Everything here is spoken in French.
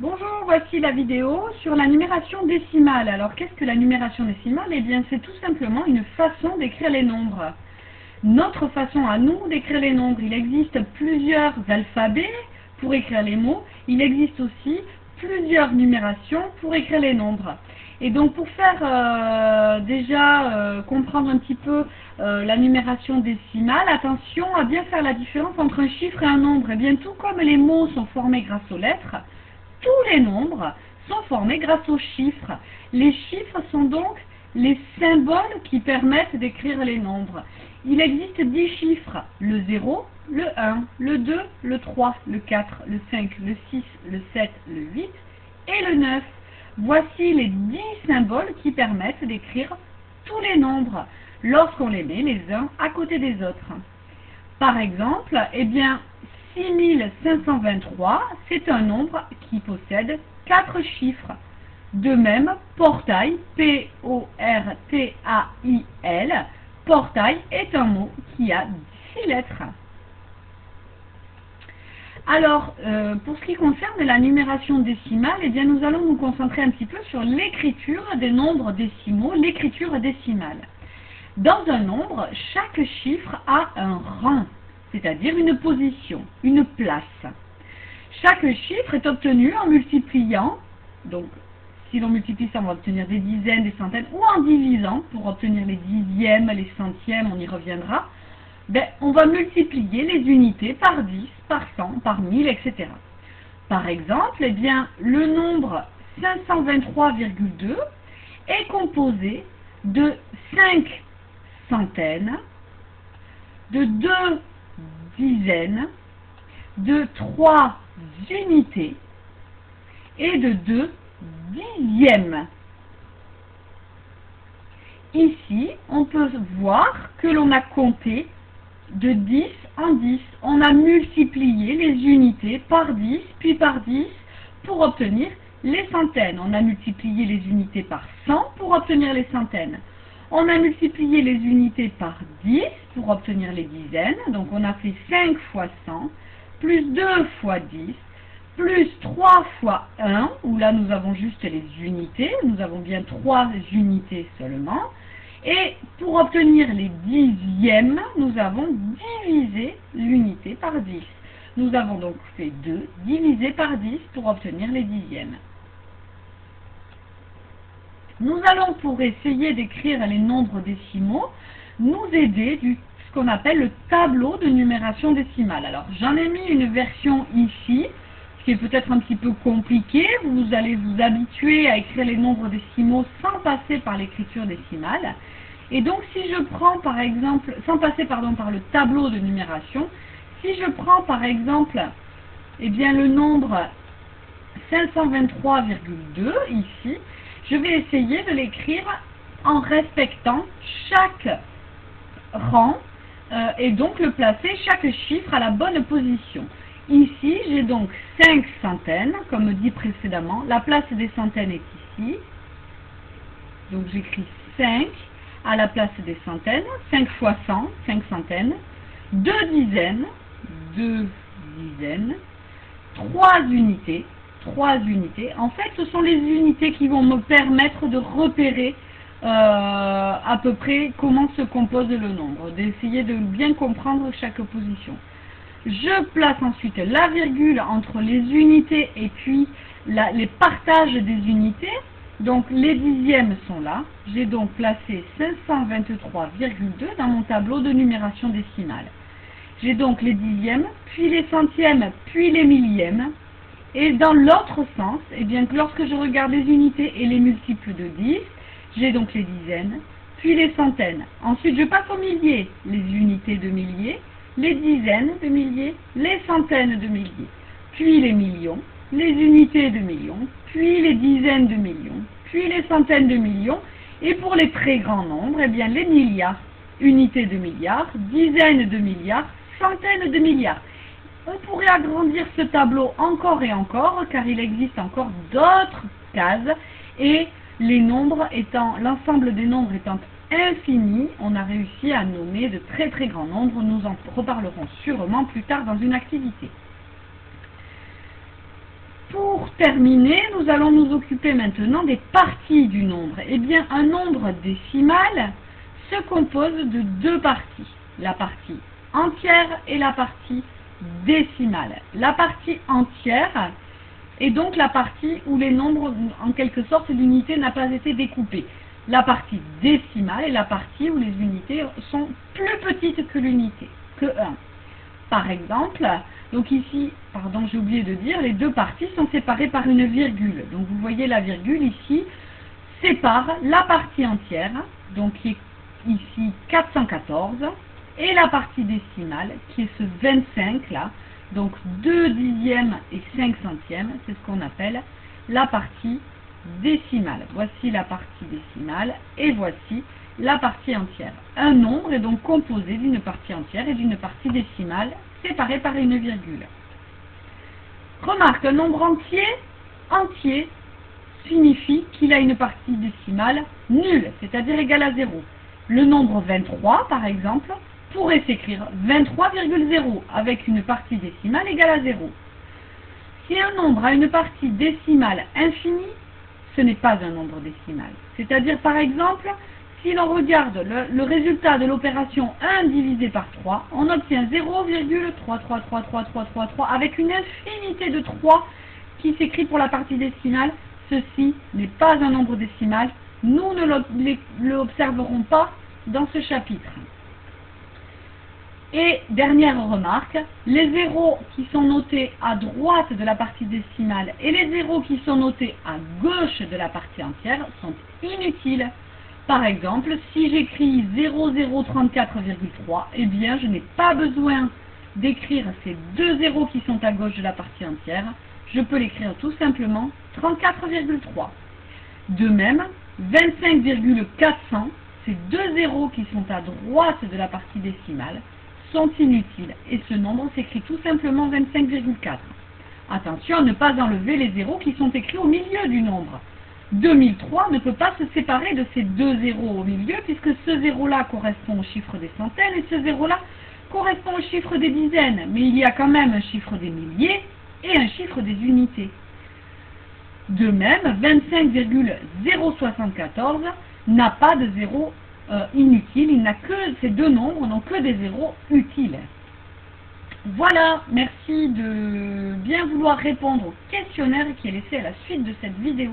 Bonjour, voici la vidéo sur la numération décimale. Alors, qu'est-ce que la numération décimale? Eh bien, c'est tout simplement une façon d'écrire les nombres. Notre façon à nous d'écrire les nombres. Il existe plusieurs alphabets pour écrire les mots. Il existe aussi plusieurs numérations pour écrire les nombres. Et donc, pour faire comprendre un petit peu la numération décimale, attention à bien faire la différence entre un chiffre et un nombre. Et bien, tout comme les mots sont formés grâce aux lettres, tous les nombres sont formés grâce aux chiffres. Les chiffres sont donc les symboles qui permettent d'écrire les nombres. Il existe 10 chiffres, le 0, le 1, le 2, le 3, le 4, le 5, le 6, le 7, le 8 et le 9. Voici les 10 symboles qui permettent d'écrire tous les nombres lorsqu'on les met les uns à côté des autres. Par exemple, eh bien, 6523, c'est un nombre qui possède 4 chiffres. De même, portail, P-O-R-T-A-I-L, portail est un mot qui a 6 lettres. Alors, pour ce qui concerne la numération décimale, eh bien, nous allons nous concentrer un petit peu sur l'écriture des nombres décimaux, l'écriture décimale. Dans un nombre, chaque chiffre a un rang, c'est-à-dire une position, une place. Chaque chiffre est obtenu en multipliant, donc si l'on multiplie ça, on va obtenir des dizaines, des centaines, ou en divisant, pour obtenir les dixièmes, les centièmes, on y reviendra, on va multiplier les unités par 10, par 100, par 1000, etc. Par exemple, eh bien, le nombre 523,2 est composé de 5 centaines, de 2 dizaines, de 3 unités et de 2 dixièmes. Ici, on peut voir que l'on a compté de 10 en 10. On a multiplié les unités par 10, puis par 10 pour obtenir les centaines. On a multiplié les unités par 100 pour obtenir les centaines. On a multiplié les unités par 10 pour obtenir les dizaines. Donc on a fait 5 fois 100, plus 2 fois 10, plus 3 fois 1, où là nous avons juste les unités. Nous avons bien 3 unités seulement. Et pour obtenir les dixièmes, nous avons divisé l'unité par 10. Nous avons donc fait 2 divisé par 10 pour obtenir les dixièmes. Nous allons, pour essayer d'écrire les nombres décimaux, nous aider du ce qu'on appelle le tableau de numération décimale. Alors, j'en ai mis une version ici, ce qui est peut-être un petit peu compliqué. Vous allez vous habituer à écrire les nombres décimaux sans passer par l'écriture décimale. Et donc, si je prends par exemple, sans passer par le tableau de numération, si je prends par exemple, eh bien, le nombre 523,2 ici, je vais essayer de l'écrire en respectant chaque rang et donc le placer chaque chiffre à la bonne position. Ici, j'ai donc 5 centaines, comme dit précédemment. La place des centaines est ici. Donc j'écris 5 à la place des centaines. 5 fois 100, 5 centaines. 2 dizaines, 2 dizaines. 3 unités. 3 unités. En fait, ce sont les unités qui vont me permettre de repérer à peu près comment se compose le nombre, d'essayer de bien comprendre chaque position. Je place ensuite la virgule entre les unités et puis les partages des unités. Donc les dixièmes sont là. J'ai donc placé 523,2 dans mon tableau de numération décimale. J'ai donc les dixièmes, puis les centièmes, puis les millièmes. Et dans l'autre sens, eh bien, lorsque je regarde les unités et les multiples de 10, j'ai donc les dizaines, puis les centaines. Ensuite, je passe aux milliers, les unités de milliers, les dizaines de milliers, les centaines de milliers, puis les millions, les unités de millions, puis les dizaines de millions, puis les centaines de millions, et pour les très grands nombres, eh bien, les milliards, unités de milliards, dizaines de milliards, centaines de milliards. On pourrait agrandir ce tableau encore et encore, car il existe encore d'autres cases, et les nombres étant, l'ensemble des nombres étant infini, on a réussi à nommer de très très grands nombres. Nous en reparlerons sûrement plus tard dans une activité. Pour pour terminer, nous allons nous occuper maintenant des parties du nombre. Eh bien, un nombre décimal se compose de deux parties. La partie entière et la partie décimale. La partie entière est donc la partie où les nombres, en quelque sorte, l'unité n'a pas été découpée. La partie décimale est la partie où les unités sont plus petites que l'unité, que 1. Par exemple, donc ici, pardon, j'ai oublié de dire, les deux parties sont séparées par une virgule. Donc vous voyez la virgule ici sépare la partie entière, donc qui est ici 414, et la partie décimale, qui est ce 25 là, donc 2 dixièmes et 5 centièmes, c'est ce qu'on appelle la partie décimale. Voici la partie décimale et voici la partie entière. Un nombre est donc composé d'une partie entière et d'une partie décimale séparée par une virgule. Remarque, un nombre entier signifie qu'il a une partie décimale nulle, c'est-à-dire égale à 0. Le nombre 23, par exemple, pourrait s'écrire 23,0 avec une partie décimale égale à 0. Si un nombre a une partie décimale infinie, ce n'est pas un nombre décimal. C'est-à-dire, par exemple, si l'on regarde le résultat de l'opération 1 divisé par 3, on obtient 0,3333333 avec une infinité de 3 qui s'écrit pour la partie décimale. Ceci n'est pas un nombre décimal. Nous ne l'observerons pas dans ce chapitre. Et dernière remarque, les zéros qui sont notés à droite de la partie décimale et les zéros qui sont notés à gauche de la partie entière sont inutiles. Par exemple, si j'écris 0034,3, eh bien je n'ai pas besoin d'écrire ces deux zéros qui sont à gauche de la partie entière. Je peux l'écrire tout simplement 34,3. De même, 25,400, ces deux zéros qui sont à droite de la partie décimale, sont inutiles et ce nombre s'écrit tout simplement 25,4. Attention à ne pas enlever les zéros qui sont écrits au milieu du nombre. 2003 ne peut pas se séparer de ces deux zéros au milieu puisque ce zéro-là correspond au chiffre des centaines et ce zéro-là correspond au chiffre des dizaines. Mais il y a quand même un chiffre des milliers et un chiffre des unités. De même, 25,074 n'a pas de zéro inutile, il n'a que ces deux nombres, donc que des zéros utiles. Voilà, merci de bien vouloir répondre au questionnaire qui est laissé à la suite de cette vidéo.